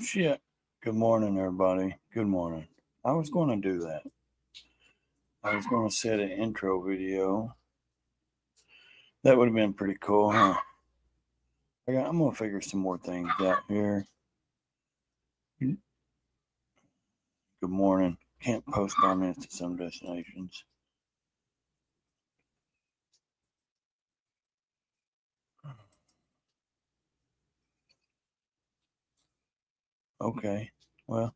shit. Good morning, everybody. Good morning. I was going to do that. I was going to set an intro video. That would have been pretty cool, huh? I'm going to figure some more things out here. Good morning. Can't post comments to some destinations. Okay. Well,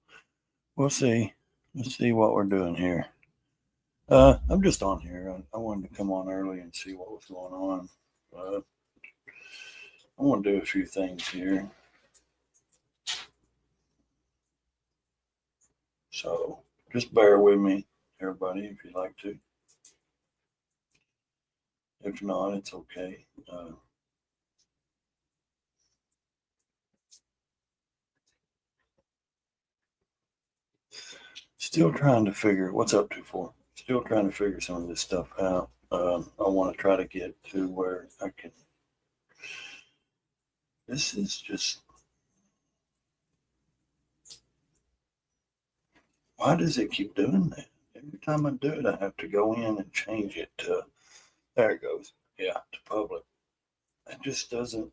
we'll see. Let's see what we're doing here. I'm just on here. I wanted to come on early and see what was going on. I want to do a few things here. So just bear with me, everybody, if you'd like to. If not, it's okay. Still trying to figure what's up to for. Still trying to figure some of this stuff out. I want to try to get to where I can. This is just. Why does it keep doing that? Every time I do it, I have to go in and change it to. There it goes. Yeah, to public. It just doesn't.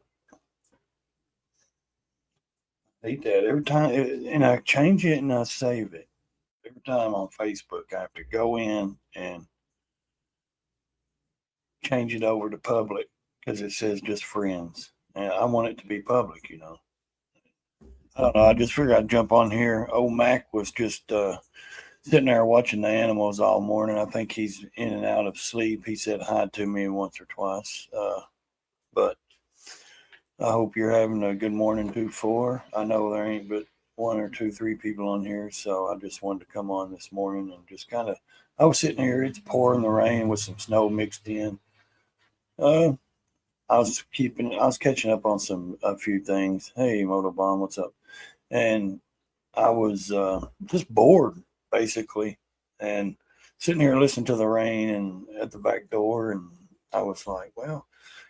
I hate that every time, and I change it and I save it. Every time on Facebook, I have to go in and change it over to public because it says just friends. And I want it to be public. I don't know. I just figured I'd jump on here. Old Mac was just sitting there watching the animals all morning. I think he's in and out of sleep. He said hi to me once or twice. But I hope you're having a good morning too. I know there ain't but one or two, three people on here, so I just wanted to come on this morning and just kind of. I was sitting here. It's pouring the rain with some snow mixed in. Uh, I was catching up on a few things. Hey, Motobomb, what's up? And I was just bored, basically, and sitting here listening to the rain and at the back door, and I was like, well,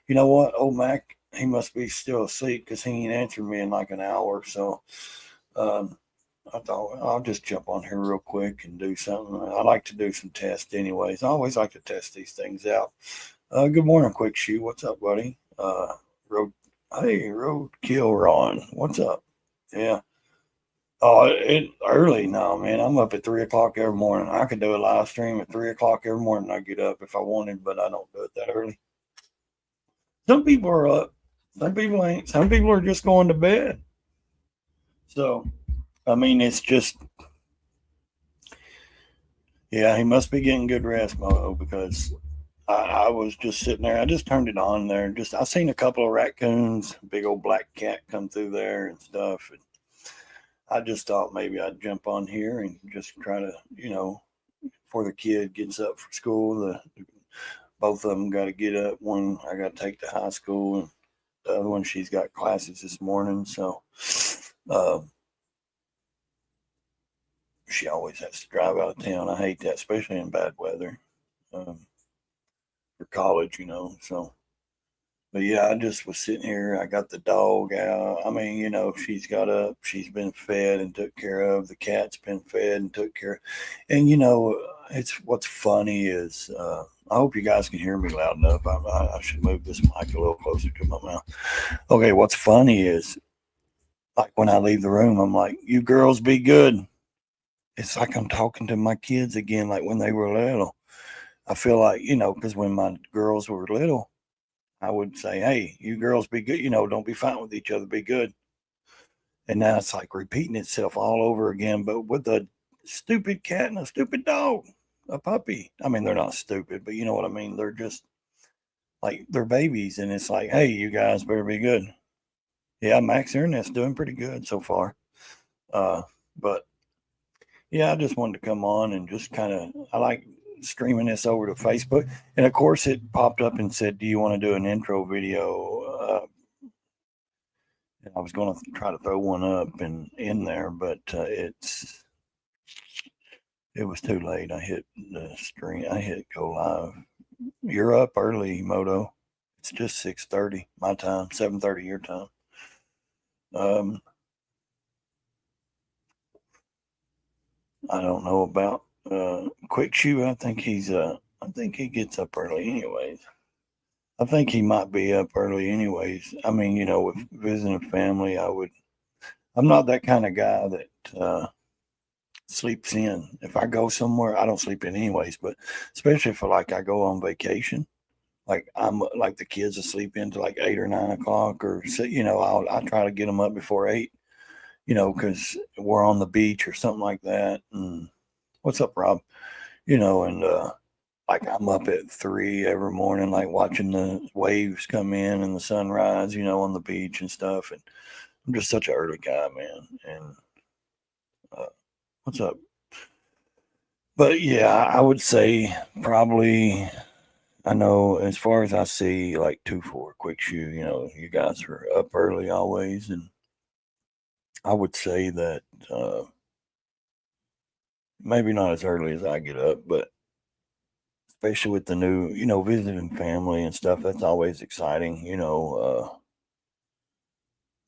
you know what, old Mac, he must be still asleep because he ain't answered me in like an hour. So um, I thought, well, I'll just jump on here real quick and do something. I like to do some tests, anyways. I always like to test these things out. Good morning, Quick Shoe. What's up, buddy? Road, hey, Roadkill Ron. What's up? Yeah. Oh, it early now, man. I'm up at 3 o'clock every morning. I could do a live stream at 3 o'clock every morning. I get up if I wanted, but I don't do it that early. Some people are up. Some people ain't. Some people are just going to bed. So, I mean, it's just, yeah, he must be getting good rest, Mo, because I was just sitting there. I just turned it on there. I seen a couple of raccoons, big old black cat come through there and stuff. And I just thought maybe I'd jump on here and just try to, before the kid gets up for school, both of them got to get up. One I got to take to high school, and the other one she's got classes this morning. So uh, she always has to drive out of town. I hate that, especially in bad weather for college. So, but yeah, I just was sitting here. I got the dog out. I mean, she's got up. She's been fed and took care of. The cat's been fed and took care of. And it's what's funny is I hope you guys can hear me loud enough. I should move this mic a little closer to my mouth. Okay, what's funny is like when I leave the room, I'm like, "You girls be good." It's like I'm talking to my kids again, like when they were little. I feel like because when my girls were little, I would say, "Hey, you girls be good. Don't be fighting with each other. Be good." And now it's like repeating itself all over again, but with a stupid cat and a stupid dog, a puppy. I mean, they're not stupid, but you know what I mean. They're just like they're babies, and it's like, hey, you guys better be good. Yeah, Max Internet's doing pretty good so far. But yeah, I just wanted to come on and just kind of I like streaming this over to Facebook, and of course it popped up and said, "Do you want to do an intro video?" And I was going to try to throw one up and in there, but it was too late. I hit the stream. I hit go live. You're up early, Moto. It's just 6:30 my time, 7:30 your time. Um, I don't know about Quick Shoe. I think he gets up early anyways. I think he might be up early anyways. I mean, with visiting family, I'm not that kind of guy that sleeps in. If I go somewhere, I don't sleep in anyways, but especially if like I go on vacation, like I'm like the kids will sleep into like 8 or 9 o'clock, or I try to get them up before 8, because we're on the beach or something like that. And what's up, Rob? And like I'm up at 3 every morning, like watching the waves come in and the sunrise, on the beach and stuff. And I'm just such an early guy, man. And uh, what's up? But yeah, I would say probably. I know as far as I see, like 2-4 Quick Shoe, you guys are up early always, and I would say that maybe not as early as I get up, but especially with the new, visiting family and stuff, that's always exciting.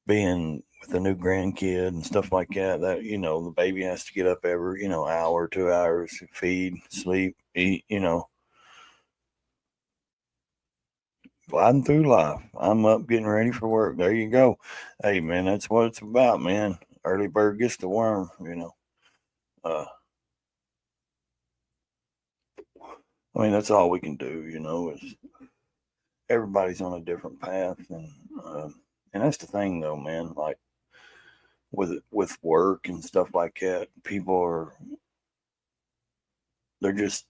Being with a new grandkid and stuff like that. That the baby has to get up every hour, 2 hours, feed, sleep, eat. Gliding through life. I'm up getting ready for work. There you go. Hey, man, that's what it's about, man. Early bird gets the worm. Uh, I mean, that's all we can do, is everybody's on a different path. And that's the thing, though, man. Like with work and stuff like that, they're just,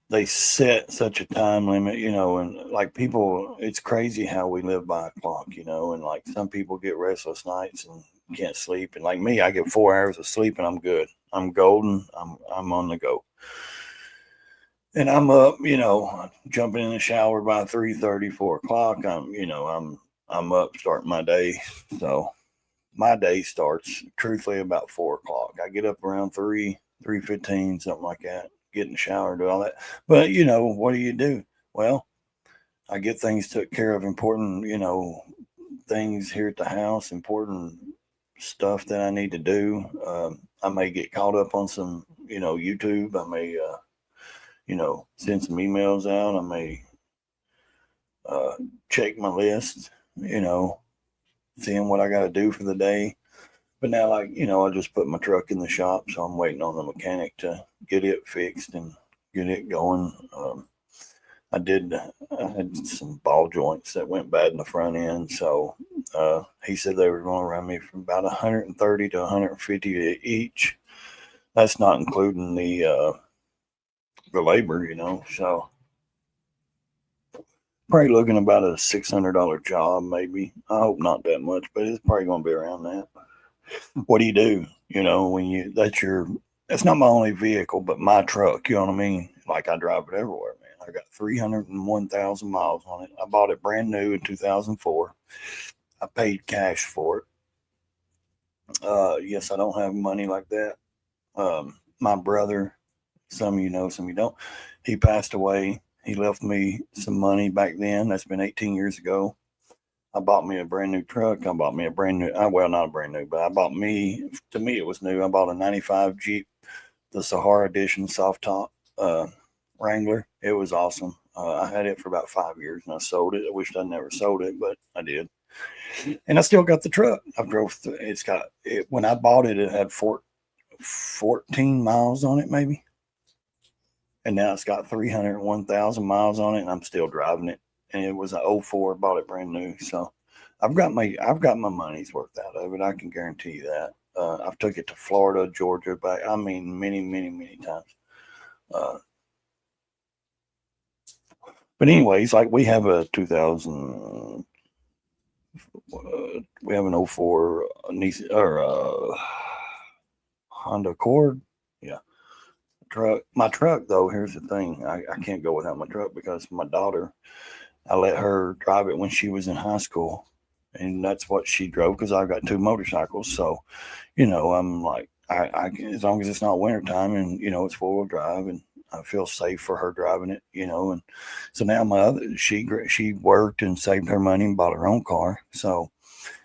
they set such a time limit, and like people, it's crazy how we live by a clock, and like some people get restless nights and can't sleep. And like me, I get 4 hours of sleep and I'm good. I'm golden. I'm on the go. And I'm up, jumping in the shower by 3:30, 4 o'clock. I'm up starting my day. So my day starts truthfully about 4 o'clock. I get up around 3:15, something like that, get in the shower, do all that. But what do? Well, I get things took care of, important, things here at the house, important stuff that I need to do. I may get caught up on some, YouTube. I may, send some emails out. I may uh, check my list, seeing what I got to do for the day. But now, like, I just put my truck in the shop, so I'm waiting on the mechanic to get it fixed and get it going. I had some ball joints that went bad in the front end, so he said they were going to run me from about 130 to 150 each. That's not including the labor, So probably looking about a $600 job, maybe. I hope not that much, but it's probably going to be around that. What do you do? When that's not my only vehicle, but my truck. You know what I mean? Like I drive it everywhere, man. I got 301,000 miles on it. I bought it brand new in 2004. I paid cash for it. Yes, I don't have money like that. My brother, some of you know, some of you don't. He passed away. He left me some money back then. That's been 18 years ago. I bought me a brand new truck. I bought me a brand new, well, not a brand new, but to me, it was new. I bought a 95 Jeep, the Sahara Edition soft top Wrangler. It was awesome. I had it for about 5 years and I sold it. I wished I never sold it, but I did. And I still got the truck. I drove through, it's got it. When I bought it, it had 14 miles on it, maybe. And now it's got 301,000 miles on it and I'm still driving it. And it was an '04, bought it brand new. So I've got my money's worth out of it. I can guarantee you that. I've took it to Florida, Georgia, but I mean many, many, many times. Uh, but anyways, like we have a 2000, we have an '04 Nissan or Honda Accord. Yeah, truck. My truck though. Here's the thing. I can't go without my truck because my daughter. I let her drive it when she was in high school, and that's what she drove because I've got two motorcycles. So, I'm like, as long as it's not wintertime and it's 4-wheel drive, and I feel safe for her driving it, and so now my other she worked and saved her money and bought her own car. So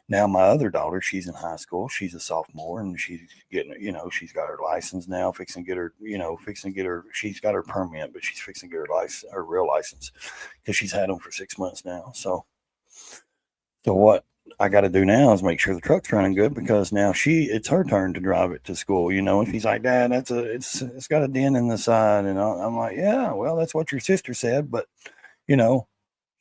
Now my other daughter, she's in high school. She's a sophomore, and she's getting, she's got her license now. Fixing to get her, fixing to get her. She's got her permit, but she's fixing to get her license, her real license, because she's had them for 6 months now. So what I got to do now is make sure the truck's running good, because now it's her turn to drive it to school. And she's like, Dad, it's got a dent in the side, and I'm like, yeah, well, that's what your sister said, but you know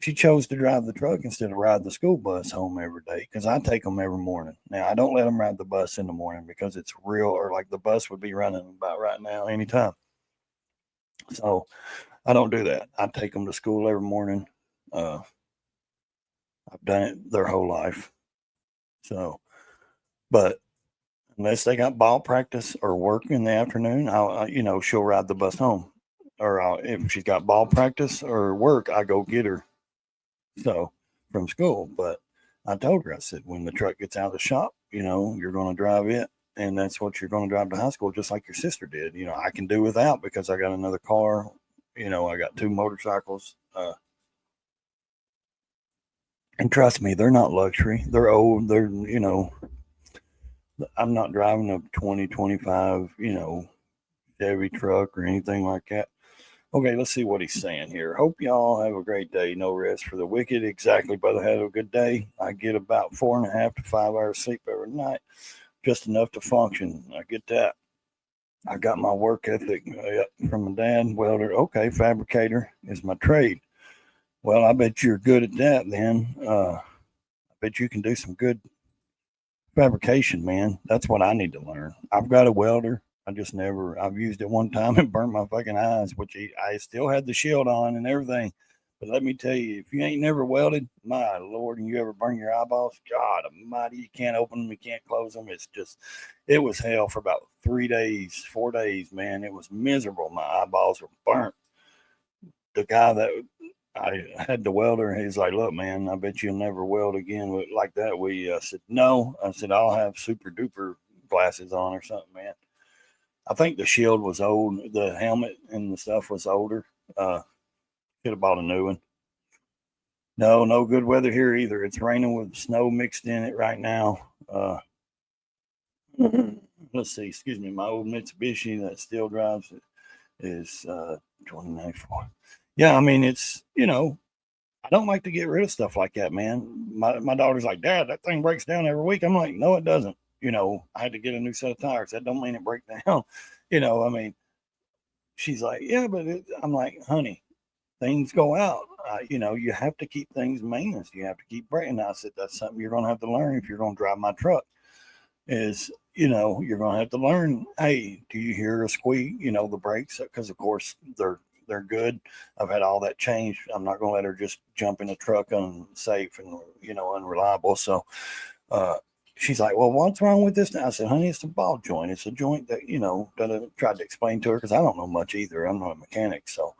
she chose to drive the truck instead of ride the school bus home every day, because I take them every morning. Now, I don't let them ride the bus in the morning because it's real, or like the bus would be running about right now anytime. So I don't do that. I take them to school every morning. Uh, I've done it their whole life. So, but unless they got ball practice or work in the afternoon, she'll ride the bus home. Or if she's got ball practice or work, I go get her. So from school, but I told her, I said, when the truck gets out of the shop, you're going to drive it, and that's what you're going to drive to high school, just like your sister did. I can do without, because I got another car. I got 2 motorcycles. And trust me, they're not luxury. They're old. I'm not driving a 2025, Chevy truck or anything like that. Okay, let's see what he's saying here. Hope y'all have a great day. No rest for the wicked. Exactly, brother. Have a good day. I get about 4.5 to 5 hours sleep every night, just enough to function. I get that. I got my work ethic from my dad, welder. Okay, fabricator is my trade. Well, I bet you're good at that then. I bet you can do some good fabrication, man. That's what I need to learn. I've got a welder. I've used it one time and burnt my fucking eyes, which I still had the shield on and everything. But let me tell you, if you ain't never welded, my Lord, and you ever burn your eyeballs, God almighty, you can't open them, you can't close them. It was hell for about 3 days, 4 days, man. It was miserable. My eyeballs were burnt. The guy that I had the welder, he's like, look, man, I bet you'll never weld again like that. I said, no. I said, I'll have super duper glasses on or something, man. I think the shield was old. The helmet and the stuff was older. Should have bought a new one. No good weather here either. It's raining with snow mixed in it right now. Let's see. Excuse me. My old Mitsubishi that still drives is 2094. Yeah, I mean, it's, I don't like to get rid of stuff like that, man. My daughter's like, Dad, that thing breaks down every week. I'm like, no, it doesn't. I had to get a new set of tires. That don't mean it break down. I mean, she's like, yeah, but I'm like, honey, things go out. You have to keep things maintenance. You have to keep breaking. I said, that's something you're going to have to learn if you're going to drive my truck. Is you're going to have to learn. Hey, do you hear a squeak? The brakes, because of course they're good. I've had all that changed. I'm not going to let her just jump in a truck unsafe and unreliable. So she's like, well, what's wrong with this now? I said, honey, it's a ball joint. It's a joint that that I tried to explain to her, because I don't know much either. I'm not a mechanic. So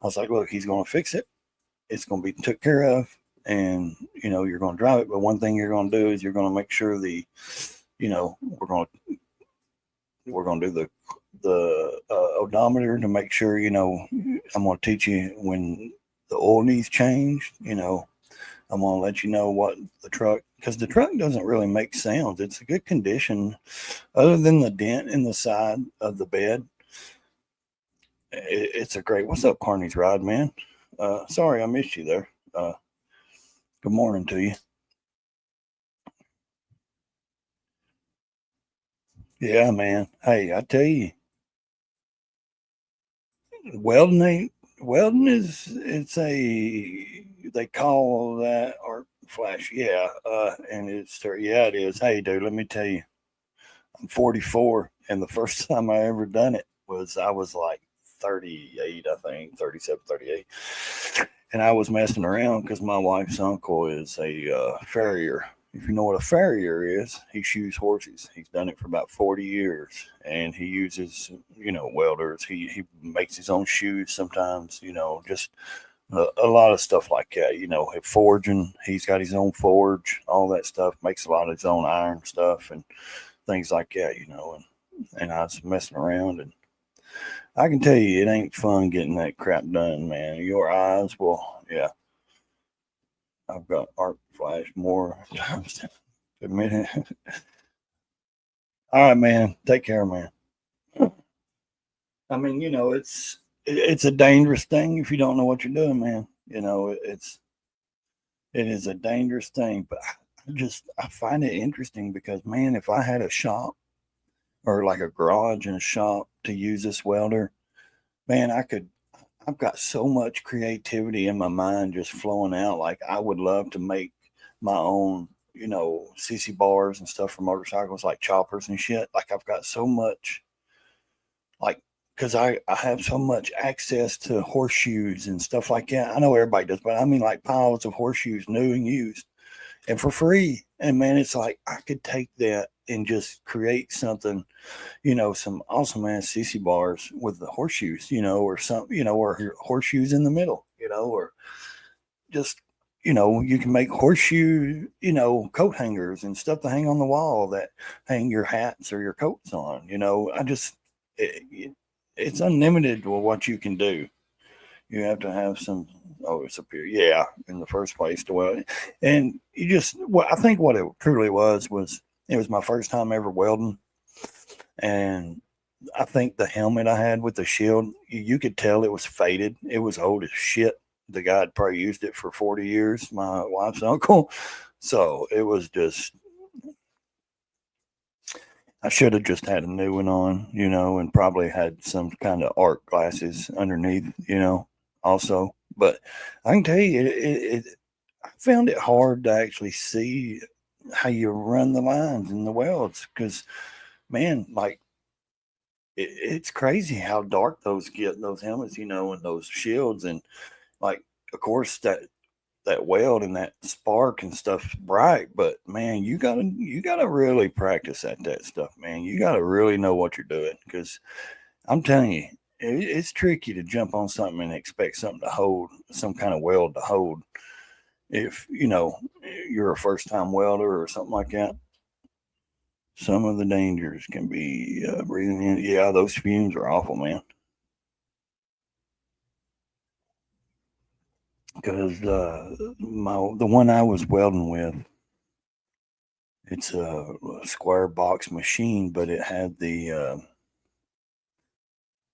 I was like, look, he's going to fix it. It's going to be took care of, and you're going to drive it. But one thing you're going to do is you're going to make sure we're going to do the odometer to make sure, I'm going to teach you when the oil needs changed. I'm going to let you know what because the truck doesn't really make sounds. It's a good condition other than the dent in the side of the bed. It's a great, what's up, Carney's Ride, man? Sorry, I missed you there. Good morning to you. Yeah, man. Hey, I tell you, welding they call that art flash. Yeah. And it is. Hey, dude, let me tell you, I'm 44, and the first time I ever done it I was like 38, I think, 37, 38. And I was messing around because my wife's uncle is a farrier. If you know what a farrier is, he shoes horses. He's done it for about 40 years, and he uses, welders. He makes his own shoes sometimes, just a lot of stuff like that, forging. He's got his own forge, all that stuff, makes a lot of his own iron stuff and things like that, and I was messing around, and I can tell you, it ain't fun getting that crap done, man. Your eyes will, yeah. I've got art flash more times. Admit it. All right, man. Take care, man. I mean, it's a dangerous thing if you don't know what you're doing, man. It is a dangerous thing, but I find it interesting because, man, if I had a shop or like a garage and a shop to use this welder, man, I could. I've got so much creativity in my mind just flowing out. Like I would love to make my own, CC bars and stuff for motorcycles, like choppers and shit. Like I've got so much, like, because I have so much access to horseshoes and stuff like that. I know everybody does, but I mean like piles of horseshoes, new and used, and for free. And man, it's like I could take that and just create something, some awesome ass CC bars with the horseshoes, or something, or horseshoes in the middle, or just, you can make horseshoe, coat hangers and stuff to hang on the wall that hang your hats or your coats on. It's unlimited with what you can do. You have to have some. Oh, it's up here. Yeah, in the first place to weld, and you just. Well, I think what it truly was it was my first time ever welding, and I think the helmet I had with the shield, you could tell it was faded. It was old as shit. The guy had probably used it for 40 years. My wife's uncle, so it was just. I should have just had a new one on, and probably had some kind of art glasses underneath, also. But I can tell you, I found it hard to actually see how you run the lines and the welds because, man, like it's crazy how dark those get, those helmets, and those shields, and like, of course, that weld and that spark and stuff bright, but man, you gotta really practice at that stuff, man. You gotta really know what you're doing because I'm telling you, it's tricky to jump on something and expect something to hold, some kind of weld to hold. If you're a first time welder or something like that, some of the dangers can be breathing in. Yeah, those fumes are awful, man. Because the one I was welding with, it's a square box machine, but it had the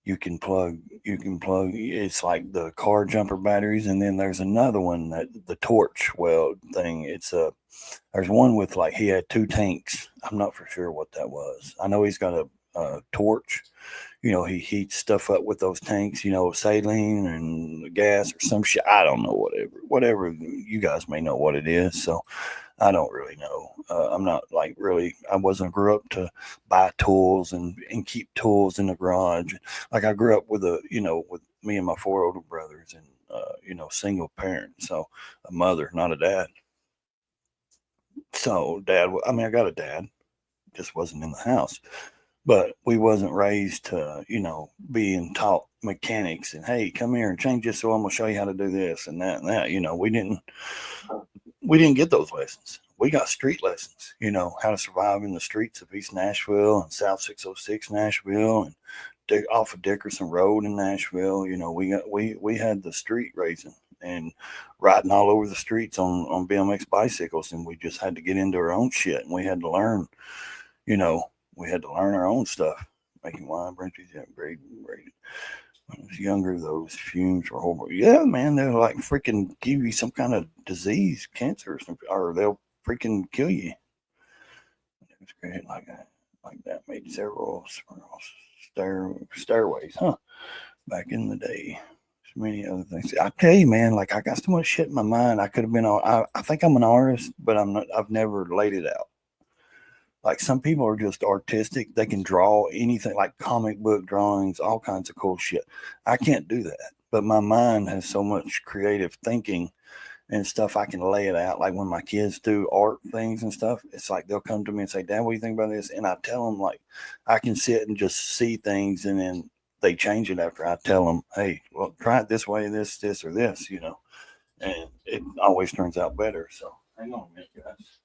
you can plug it's like the car jumper batteries, and then there's another one that the torch weld thing. There's one with like he had two tanks. I'm not for sure what that was. I know he's got a torch. He heats stuff up with those tanks, saline and gas or some shit. I don't know, whatever you guys may know what it is. So I don't really know. I'm not like really. I wasn't grew up to buy tools and keep tools in the garage. Like I grew up with me and my four older brothers, and single parent, so a mother, not a dad. So dad, I mean, I got a dad, just wasn't in the house. But we wasn't raised to, being taught mechanics and hey, come here and change this. So I'm gonna show you how to do this and that and that. We didn't get those lessons. We got street lessons, how to survive in the streets of East Nashville and South 606 Nashville and off of Dickerson Road in Nashville. We had the street raising and riding all over the streets on BMX bicycles, and we just had to get into our own shit, and we had to learn, you know, we had to learn our own stuff, making wine branches, yeah, great. When I was younger, those fumes were horrible. Yeah, man, they'll like freaking give you some kind of disease, cancer, or something, or they'll freaking kill you. It's great, like that. Made several stairways, huh? Back in the day. So many other things. I tell you, man, like I got so much shit in my mind. I could have been. I think I'm an artist, but I'm not. I've never laid it out. Like some people are just artistic. They can draw anything, like comic book drawings, all kinds of cool shit. I can't do that. But my mind has so much creative thinking and stuff. I can lay it out. Like when my kids do art things and stuff, it's like they'll come to me and say, Dad, what do you think about this? And I tell them, like, I can sit and just see things, and then they change it after I tell them, hey, well, try it this way, this, or this. And it always turns out better. So hang on a minute, guys.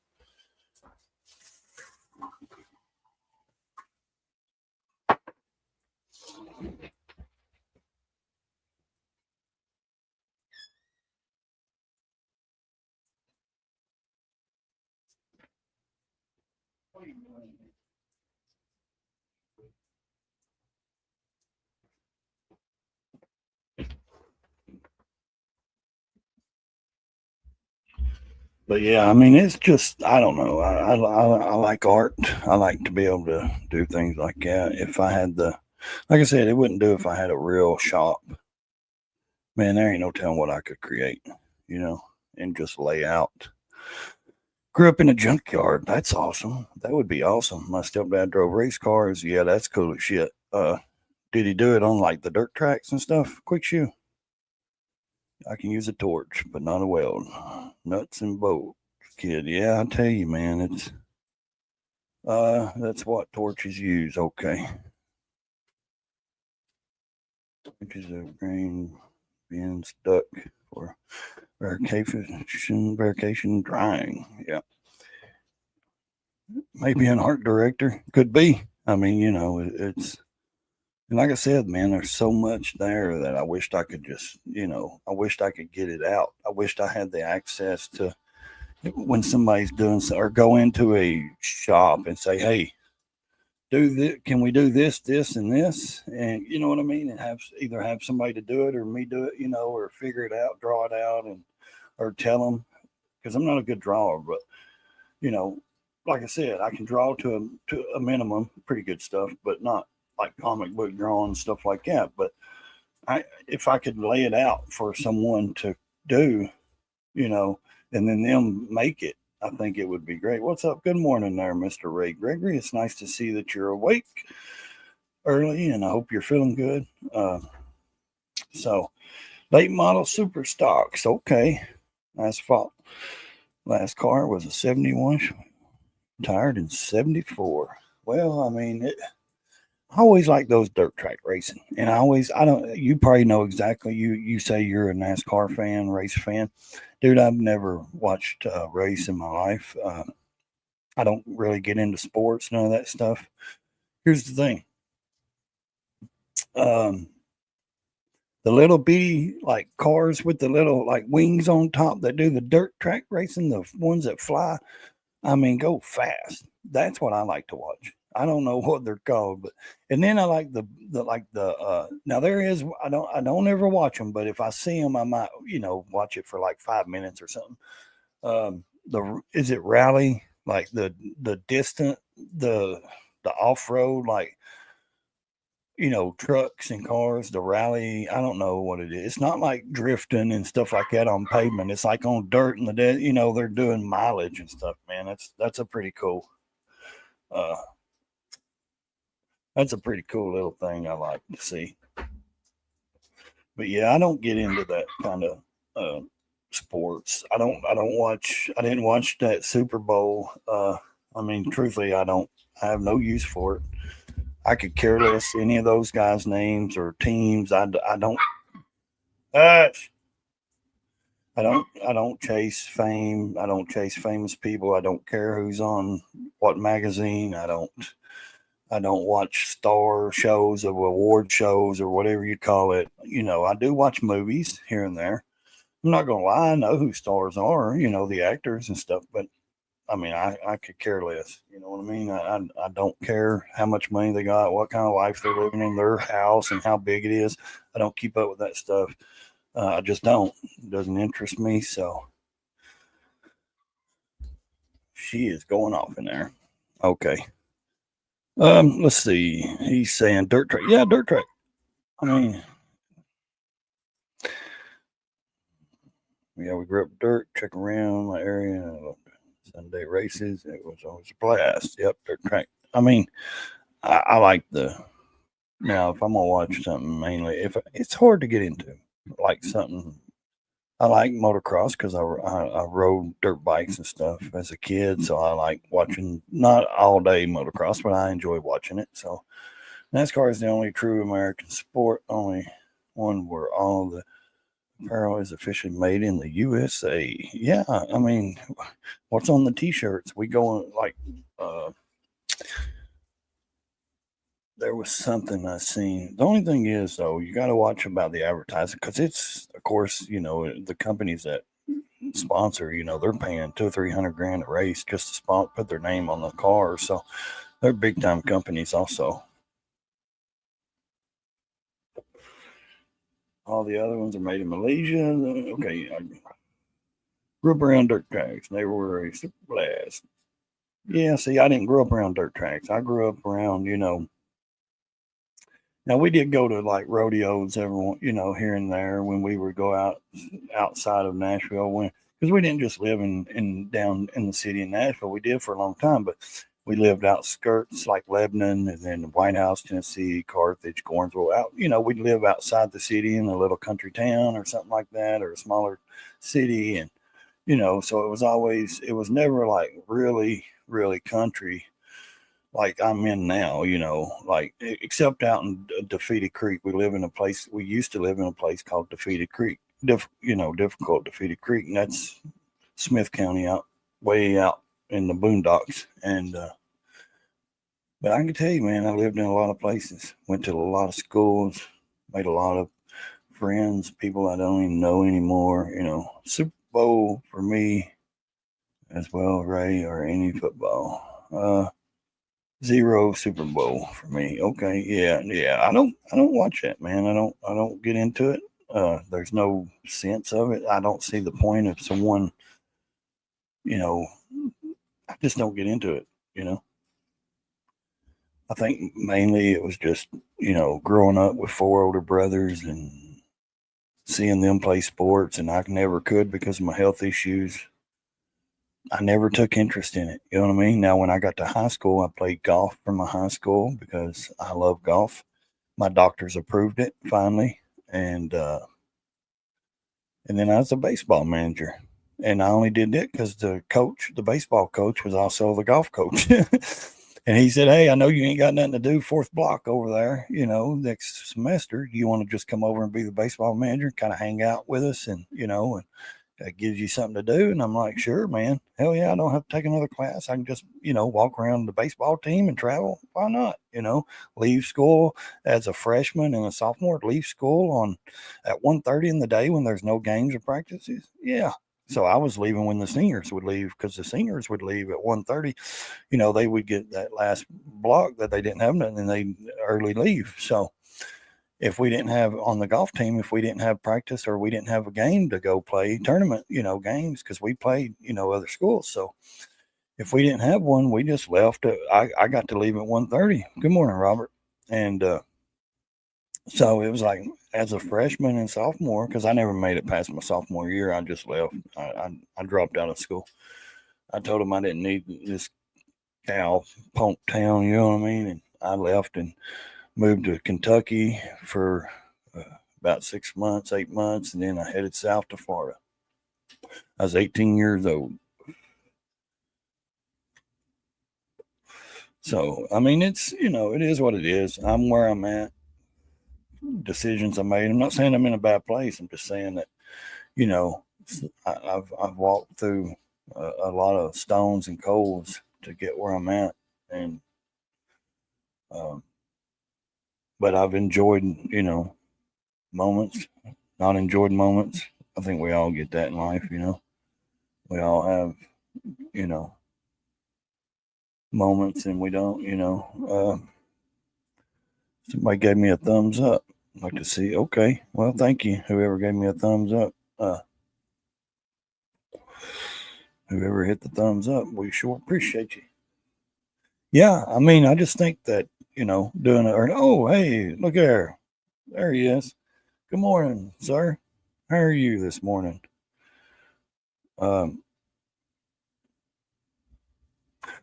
But yeah, I mean, it's just I don't know. I like art. I like to be able to do things like that. If I had the, like I said, it wouldn't do if I had a real shop. Man, there ain't no telling what I could create, you know, and just lay out. Grew up in a junkyard. That's awesome. That would be awesome. My stepdad drove race cars. Yeah, that's cool as shit. Did he do it on like the dirt tracks and stuff? Quick shoe. I can use a torch, but not a weld. Nuts and bolts, kid. Yeah, I tell you, man, it's that's what torches use. Okay. Inches of grain being stuck for verification drying. Yeah. Maybe an art director. Could be. I mean, you know, it's and like I said, man, there's so much there that I wished I could just, you know, I wished I could get it out. I wished I had the access to when somebody's doing or go into a shop and say, "Hey, do this. Can we do this, this, and this?" And you know what I mean. And have either have somebody to do it or me do it, you know, or figure it out, draw it out, and or tell them because I'm not a good drawer, but you know, like I said, I can draw to a minimum, pretty good stuff, but not like comic book drawing stuff like that. But if I could lay it out for someone to do, you know, and then them make it, I think it would be great. What's up? Good morning there, Mr. Ray Gregory. It's nice to see that you're awake early, and I hope you're feeling good. So, late model super stocks. Okay. Asphalt. Last car was a 71, tired in 74. Well, I mean, I always like those dirt track racing, and I don't. You probably know exactly. You say you're a NASCAR fan, race fan, dude. I've never watched a race in my life. I don't really get into sports, none of that stuff. Here's the thing. Um, the little bitty like cars with the little like wings on top that do the dirt track racing, the ones that fly. I mean, go fast. That's what I like to watch. I don't know what they're called, but and then I like the now there is I don't ever watch them, but if I see them, I might watch it for like 5 minutes or something. The is it rally like the distant the off road like trucks and cars, the rally. I don't know what it is. It's not like drifting and stuff like that on pavement. It's like on dirt and they're doing mileage and stuff, man. That's a pretty cool uh that's a pretty cool little thing I like to see. But yeah, I don't get into that kind of sports. I didn't watch that Super Bowl. I mean, truthfully, I have no use for it. I could care less any of those guys' names or teams. I don't. Uh, I don't chase fame. I don't chase famous people. I don't care who's on what magazine. I don't watch star shows or award shows or whatever you call it. I do watch movies here and there. I'm not gonna lie, I know who stars are, the actors and stuff, but I mean I could care less. You know what I mean? I don't care how much money they got, what kind of life they're living in, their house and how big it is. I don't keep up with that stuff. I just don't. It doesn't interest me. So she is going off in there. Okay. Let's see. He's saying dirt track. Yeah, dirt track. I mean, yeah, we grew up dirt, check around my area, Sunday races. It was always a blast. Yep, dirt track. I mean, I like the now. If I'm gonna watch something, mainly if it's hard to get into, like something. I like motocross because I rode dirt bikes and stuff as a kid, so I like watching not all day motocross, but I enjoy watching it. So NASCAR is the only true American sport, only one where all the apparel is officially made in the USA. Yeah, I mean, what's on the T-shirts? We go on like there was something I seen. The only thing is though, you got to watch about the advertising because it's, of course, the companies that sponsor. They're paying 200-300 grand a race just to put their name on the car. So they're big time companies also. All the other ones are made in Malaysia. Okay, I grew up around dirt tracks. They were a super blast. Yeah, see, I didn't grow up around dirt tracks. I grew up around, now we did go to like rodeos here and there when we would go outside of Nashville because we didn't just live in down in the city in Nashville. We did for a long time, but we lived outskirts like Lebanon and then White House, Tennessee, Carthage, Gornsville. We'd live outside the city in a little country town or something like that, or a smaller city, and so it was never like really, really country like I'm in now, like except out in Defeated Creek. We used to live in a place called Defeated Creek, difficult Defeated Creek, and that's Smith County way out in the boondocks. And, but I can tell you, man, I lived in a lot of places, went to a lot of schools, made a lot of friends, people I don't even know anymore, Super Bowl for me as well, Ray, or any football. 0 Super Bowl for me. Okay, yeah. I don't watch that, man. I don't get into it. There's no sense of it. I don't see the point of someone, I just don't get into it, I think mainly it was just, growing up with 4 older brothers and seeing them play sports, and I never could because of my health issues. I never took interest in it. You know what I mean? Now, when I got to high school, I played golf for my high school because I love golf. My doctors approved it finally. And then I was a baseball manager. And I only did it because the baseball coach, was also the golf coach. And he said, "Hey, I know you ain't got nothing to do 4th block over there, next semester. Do you want to just come over and be the baseball manager, kind of hang out with us and that gives you something to do?" And I'm like, "Sure, man. Hell yeah, I don't have to take another class. I can just, walk around the baseball team and travel. Why not? Leave school as a freshman and a sophomore, leave school at 1:30 in the day when there's no games or practices. Yeah." So I was leaving when the seniors would leave, because the seniors would leave at 1:30. They would get that last block that they didn't have nothing, and they early leave. So if we didn't have on the golf team, if we didn't have practice or we didn't have a game to go play tournament, games, because we played, other schools. So if we didn't have one, we just left. I got to leave at 1:30. Good morning, Robert. And so it was like as a freshman and sophomore, because I never made it past my sophomore year. I just left. I dropped out of school. I told them I didn't need this cow punk town, you know what I mean? And I left and moved to Kentucky for about 6 months, 8 months, and then I headed south to Florida. I was 18 years old. So, I mean, it's, it is what it is. I'm where I'm at. Decisions I made. I'm not saying I'm in a bad place. I'm just saying that, I've walked through a lot of stones and coals to get where I'm at. And, but I've enjoyed, moments, not enjoyed moments. I think we all get that in life, we all have, moments, and we don't, somebody gave me a thumbs up. I'd like to see. Okay. Well, thank you. Whoever gave me a thumbs up, whoever hit the thumbs up, we sure appreciate you. Yeah. I mean, I just think that, doing it, or, oh, hey, look there. There he is. Good morning, sir. How are you this morning?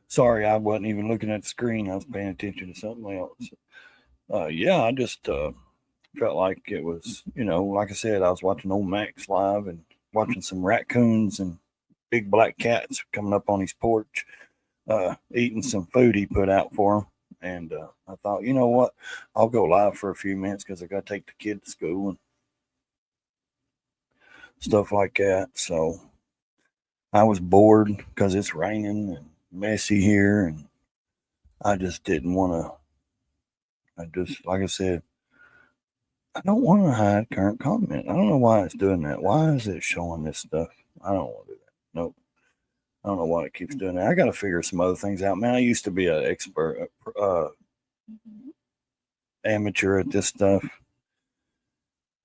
Sorry, I wasn't even looking at the screen. I was paying attention to something else. Yeah, I just felt like it was, like I said, I was watching old Max live and watching some raccoons and big black cats coming up on his porch, eating some food he put out for him. And I thought, you know what? I'll go live for a few minutes because I got to take the kid to school and stuff like that. So I was bored because it's raining and messy here, and I just didn't want to. Like I said, I don't want to hide current comment. I don't know why it's doing that. Why is it showing this stuff? I don't want to do that. Nope. I don't know why it keeps doing that. I got to figure some other things out, man. I used to be an expert, amateur at this stuff.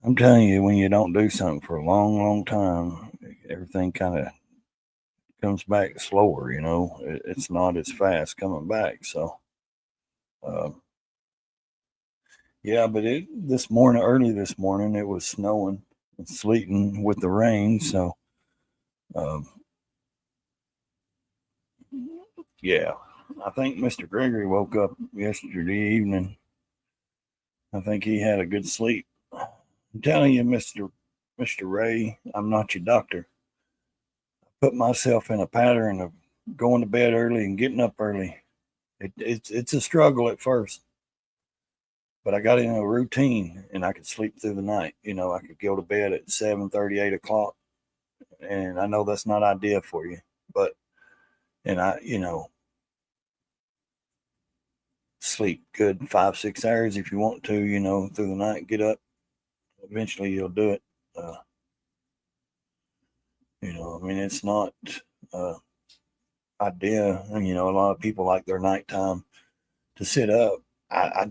I'm telling you, when you don't do something for a long, long time, everything kind of comes back slower. It's not as fast coming back. So, yeah, but early this morning, it was snowing and sleeting with the rain. So, um, yeah, I think Mr. Gregory woke up yesterday evening. I think he had a good sleep. I'm telling you, Mr. Ray, I'm not your doctor. I put myself in a pattern of going to bed early and getting up early. It's a struggle at first, but I got in a routine and I could sleep through the night. I could go to bed at 7:30, 8 o'clock, and I know that's not ideal for you, but sleep good 5-6 hours if you want to, through the night. Get up. Eventually, you'll do it. It's not idea. A lot of people like their nighttime to sit up. I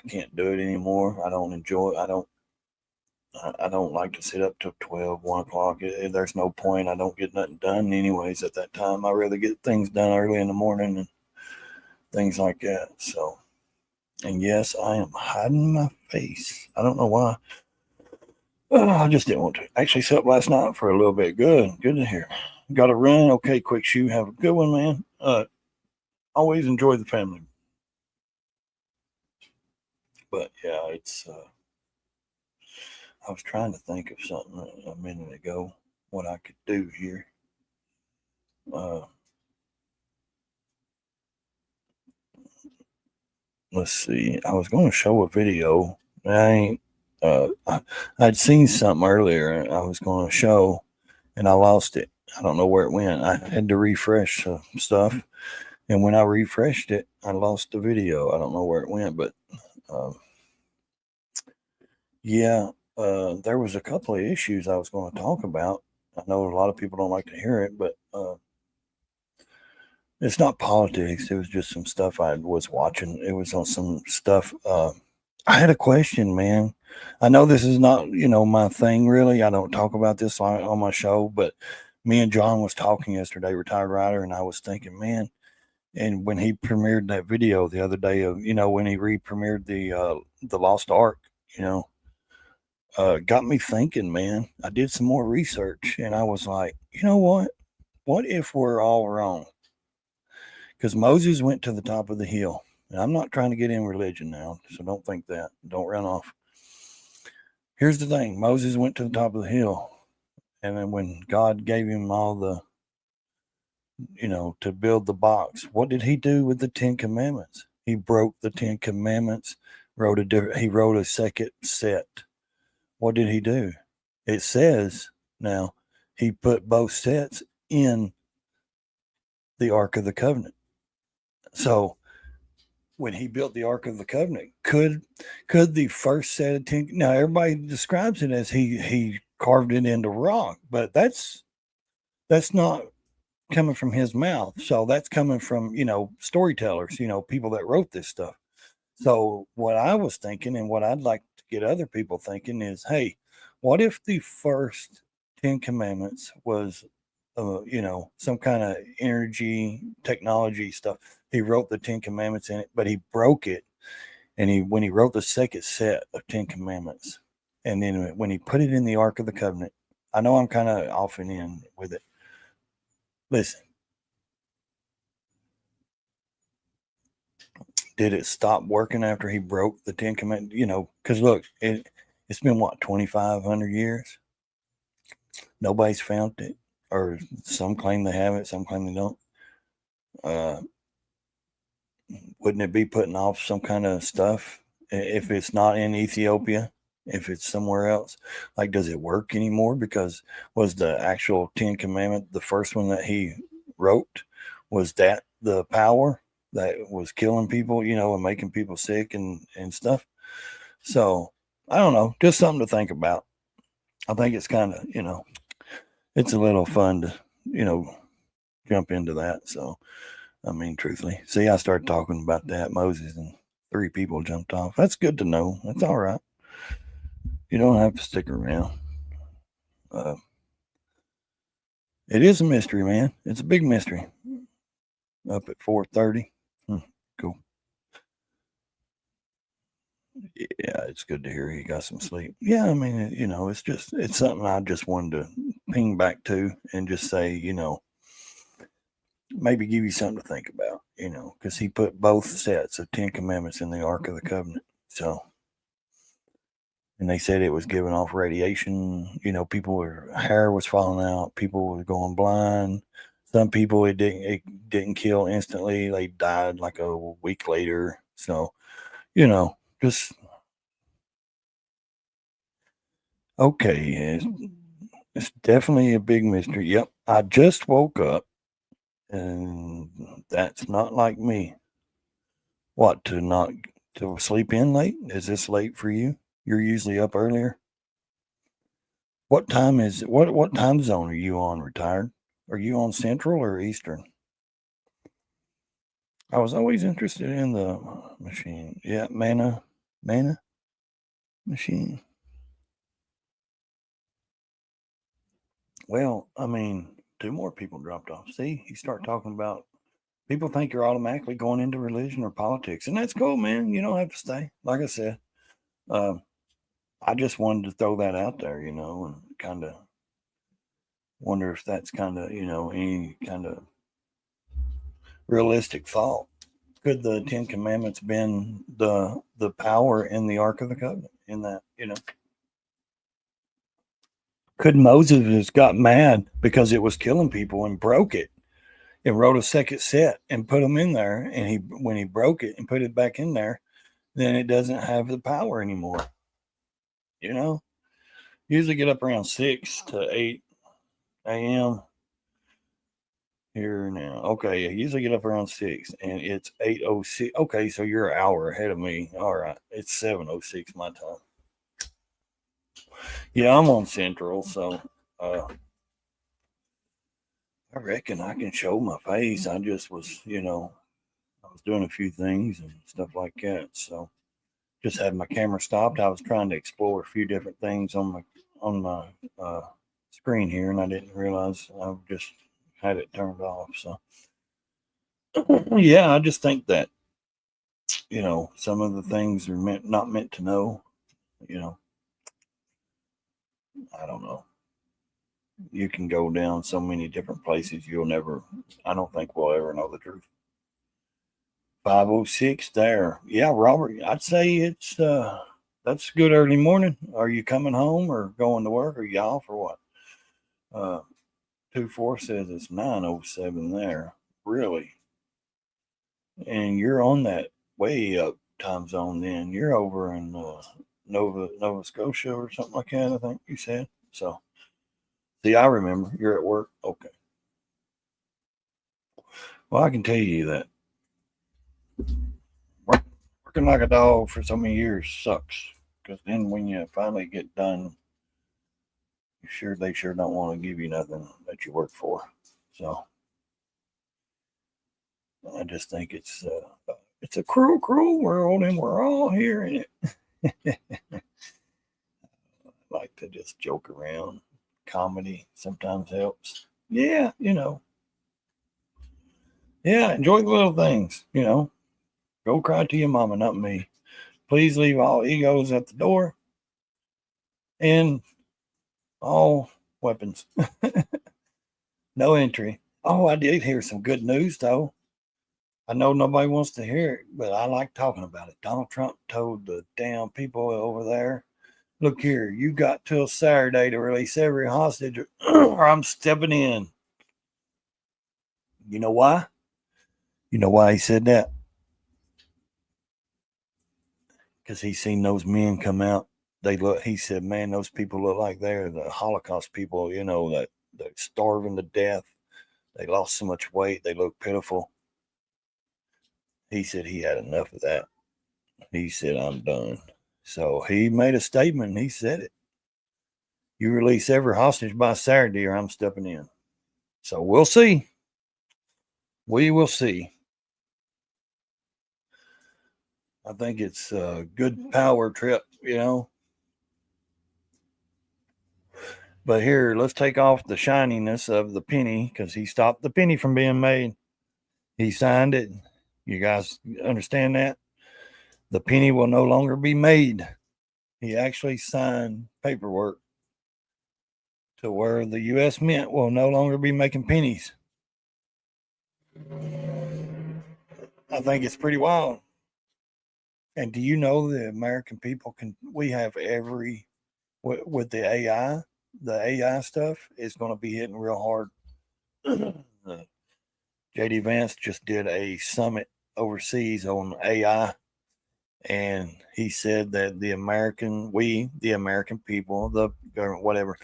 can't do it anymore. I don't enjoy. I don't like to sit up till 12, 1 o'clock. There's no point. I don't get nothing done anyways at that time. I rather get things done early in the morning and things like that. So, and yes, I am hiding my face. I don't know why. I just didn't want to. Actually, slept last night for a little bit. Good to hear. Got to run. Okay, quick shoe. Have a good one, man. Always enjoy the family. But yeah, it's. I was trying to think of something a minute ago what I could do here. Let's see. I was going to show a video. I'd seen something earlier. I was going to show, and I lost it. I don't know where it went. I had to refresh stuff, and when I refreshed it, I lost the video. I don't know where it went, but yeah, there was a couple of issues I was going to talk about. I know a lot of people don't like to hear it, but it's not politics. It was just some stuff I was watching. It was on some stuff. I had a question, man. I know this is not, my thing really. I don't talk about this on my show, but me and John was talking yesterday, Retired Rider, and I was thinking, man, and when he premiered that video the other day of, when he re-premiered the Lost Ark, got me thinking, man. I did some more research and I was like, you know what? What if we're all wrong? Because Moses went to the top of the hill. And I'm not trying to get in religion now, so don't think that. Don't run off. Here's the thing. Moses went to the top of the hill. And then when God gave him all the, to build the box, what did he do with the 10 Commandments? He broke the 10 Commandments, he wrote a second set. What did he do? It says now he put both sets in the Ark of the Covenant. So when he built the Ark of the Covenant, could the first set of 10, now everybody describes it as he carved it into rock, but that's not coming from his mouth. So that's coming from, storytellers, people that wrote this stuff. So what I was thinking and what I'd like to get other people thinking is, hey, what if the first 10 Commandments was, some kind of energy technology stuff? He wrote the 10 Commandments in it, but he broke it. And when he wrote the second set of 10 Commandments, and then when he put it in the Ark of the Covenant, I know I'm kind of off and in with it. Listen, did it stop working after he broke the 10 Commandments? Because look, it's been what, 2,500 years? Nobody's found it, or some claim they have it, some claim they don't. Wouldn't it be putting off some kind of stuff if it's not in Ethiopia, if it's somewhere else? Like, does it work anymore? Because was the actual 10 Commandment, the first one that he wrote, was that the power that was killing people, and making people sick and stuff? So I don't know, just something to think about. I think it's kind of, it's a little fun to, jump into that. So, I mean, truthfully, see, I started talking about that Moses, and 3 people jumped off. That's good to know. That's all right. You don't have to stick around. Uh, it is a mystery, man. It's a big mystery. Up at 4:30. Cool. Yeah, it's good to hear he got some sleep. Yeah, I mean, it's something I just wanted to ping back to and just say, maybe give you something to think about, because he put both sets of 10 commandments in the Ark of the Covenant. So, and they said it was giving off radiation. Hair was falling out. People were going blind. Some people it didn't kill instantly. They died like a week later. So, just okay. It's definitely a big mystery. Yep. I just woke up and that's not like me. What, to sleep in late? Is this late for you? You're usually up earlier. What time is it? What time zone are you on, retired? Are you on Central or Eastern? I was always interested in the machine. Yeah, mana machine. Well, I mean, 2 more people dropped off. See, you start talking about people think you're automatically going into religion or politics, and that's cool, man. You don't have to stay. Like I said, um, I just wanted to throw that out there, and kind of wonder if that's kind of, any kind of realistic thought. Could the 10 Commandments been the power in the Ark of the Covenant? In that, could Moses have got mad because it was killing people and broke it and wrote a second set and put them in there, and when he broke it and put it back in there, then it doesn't have the power anymore. You know, usually get up around 6 to 8 a.m. here now. Okay, I usually get up around 6, and it's 8:06. Okay, so you're an hour ahead of me. All right, it's 7:06 my time. Yeah, I'm on Central, so uh, I reckon I can show my face. I just was, I was doing a few things and stuff like that. So just had my camera stopped. I was trying to explore a few different things on my screen here, and I didn't realize I just had it turned off. So yeah, I just think that some of the things are not meant to know. You know, I don't know. You can go down so many different places. You'll never. I don't think we'll ever know the truth. 5:06 there. Yeah, Robert, I'd say that's good early morning. Are you coming home or going to work? Or you off or what? Uh 2-4 says it's 9:07 there. Really? And you're on that way up time zone then. You're over in Nova Scotia or something like that, I think you said. So see, I remember you're at work. Okay. Well, I can tell you that working like a dog for so many years sucks. Because then when you finally get done, they sure don't want to give you nothing that you work for. So I just think it's a cruel world, and we're all here in it. Like to just joke around. Comedy sometimes helps. Yeah, yeah, enjoy the little things. Go cry to your mama, not me. Please leave all egos at the door and all weapons. No entry. Oh, I did hear some good news though. I know nobody wants to hear it, but I like talking about it. Donald Trump told the damn people over there, look here, you got till Saturday to release every hostage or I'm stepping in. You know why? You know why he said that? Because he seen those men come out. He said, man, those people look like they're the Holocaust people, that they're starving to death. They lost so much weight. They look pitiful. He said he had enough of that. He said, I'm done. So he made a statement. And he said it. You release every hostage by Saturday, or I'm stepping in. So we'll see. We will see. I think it's a good power trip, you know. But here, let's take off the shininess of the penny because he stopped the penny from being made. He signed it. You guys understand that? The penny will no longer be made. He actually signed paperwork to where the U.S. Mint will no longer be making pennies. I think it's pretty wild. And do you know the American people we have every, with the AI stuff is going to be hitting real hard. JD Vance just did a summit overseas on AI, and he said that the American people, the government, whatever,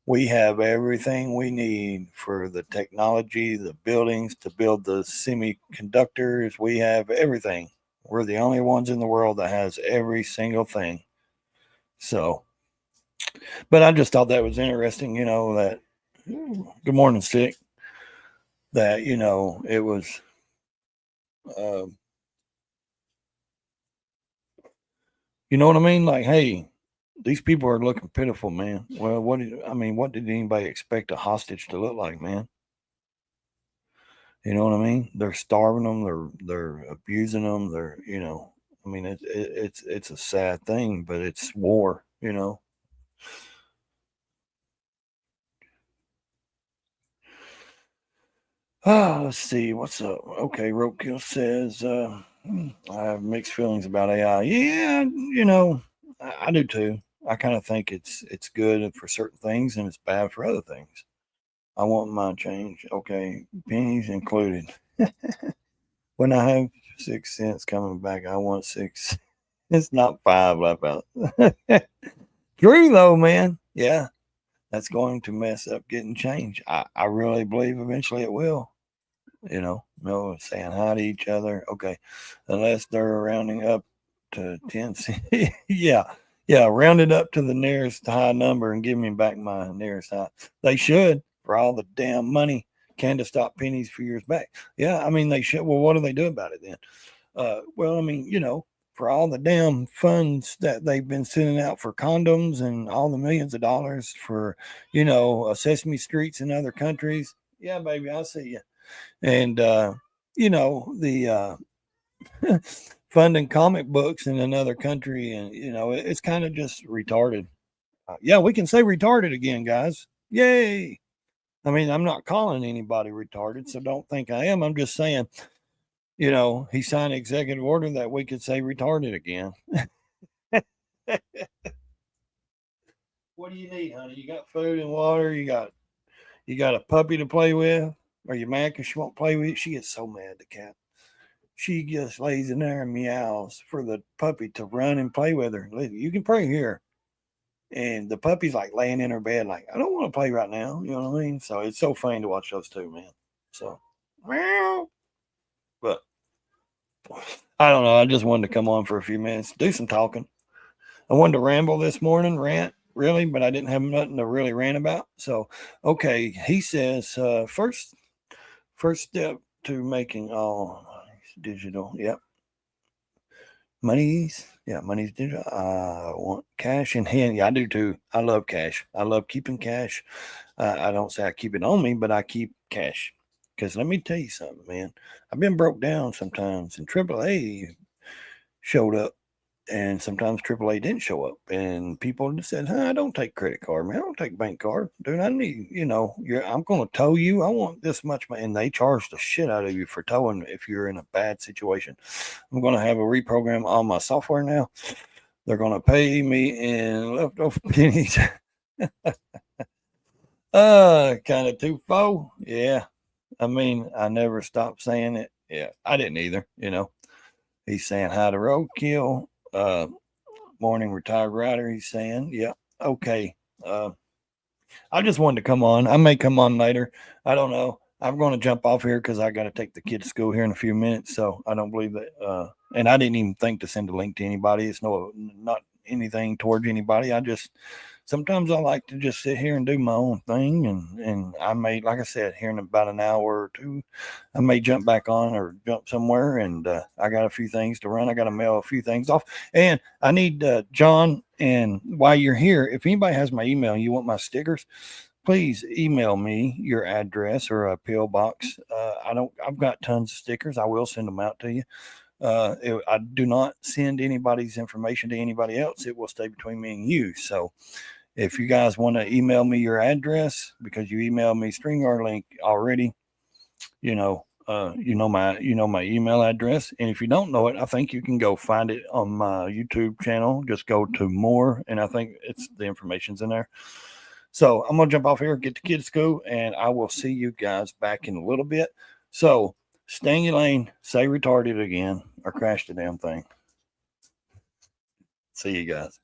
we have everything we need for the technology, the buildings to build the semiconductors. We have everything. We're the only ones in the world that has every single thing. So, but I just thought that was interesting, you know, that good morning, Stick, that, you know, it was, you know what I mean? Like, hey, these people are looking pitiful, man. Well, what did anybody expect a hostage to look like, man? You know what I mean? They're starving them. They're abusing them. They're, you know, I mean, it's a sad thing, but it's war, you know. Let's see what's up. Okay, Roadkill says I have mixed feelings about AI. Yeah, you know, I do too. I kind of think it's good for certain things and it's bad for other things. I want my change. Okay, pennies included. When I have 6 cents coming back, I want 6. It's not 5 left out. True though, man. Yeah, that's going to mess up getting change. I really believe eventually it will. You know, no saying hi to each other. Okay, unless they're rounding up to 10 cents. Yeah, round it up to the nearest high number and give me back my nearest high. They should, for all the damn money Candace stopped pennies for years back. Yeah, I mean, they should. Well, what do they do about it then? Well, I mean, you know, for all the damn funds that they've been sending out for condoms and all the millions of dollars for, you know, Sesame Streets in other countries. Yeah, baby, I see you. And, you know, the funding comic books in another country. And, you know, it's kind of just retarded. Yeah, we can say retarded again, guys. Yay. I mean, I'm not calling anybody retarded, so don't think I am. I'm just saying, you know, he signed an executive order that we could say retarded again. What do you need, honey? You got food and water. You got a puppy to play with. Are you mad because she won't play with you? She gets so mad, the cat. She just lays in there and meows for the puppy to run and play with her. You can play here. And the puppy's like laying in her bed, like, I don't want to play right now. You know what I mean? So it's so funny to watch those two, man. So, meow. But I don't know. I just wanted to come on for a few minutes, do some talking. I wanted to ramble this morning, rant, really, but I didn't have nothing to really rant about. So, okay, he says, first step to making all digital. Yep. Money's digital. I want cash in hand. Yeah, I do too. I love cash. I love keeping cash. I don't say I keep it on me, but I keep cash. Because let me tell you something, man. I've been broke down sometimes, and AAA showed up, and sometimes AAA didn't show up, and people just said, "I don't take credit card, man. I don't take bank card, dude. I need, you know, I'm going to tow you. I want this much money," and they charge the shit out of you for towing if you're in a bad situation. I'm going to have a reprogram all my software now. They're going to pay me in leftover pennies. Kind of too faux. Yeah. I mean, I never stopped saying it. Yeah, I didn't either, you know. He's saying hi to Roadkill. Morning retired rider, he's saying. Yeah. Okay. I just wanted to come on. I may come on later. I don't know. I'm going to jump off here because I got to take the kid to school here in a few minutes. So I don't believe that. And I didn't even think to send a link to anybody. It's not anything towards anybody. I just sometimes I like to just sit here and do my own thing. And I may, like I said, here in about an hour or two, I may jump back on or jump somewhere. And I got a few things to run. I got to mail a few things off. And I need John. And while you're here, if anybody has my email and you want my stickers, please email me your address or a PO box. I've got tons of stickers. I will send them out to you. I do not send anybody's information to anybody else. It will stay between me and you. So if you guys want to email me your address because you emailed me StreamYard link already, you know my email address. And if you don't know it, I think you can go find it on my YouTube channel. Just go to more, and I think it's the information's in there. So I'm gonna jump off here, get the kids to school, and I will see you guys back in a little bit. So stay in your lane, say retarded again, or crash the damn thing. See you guys.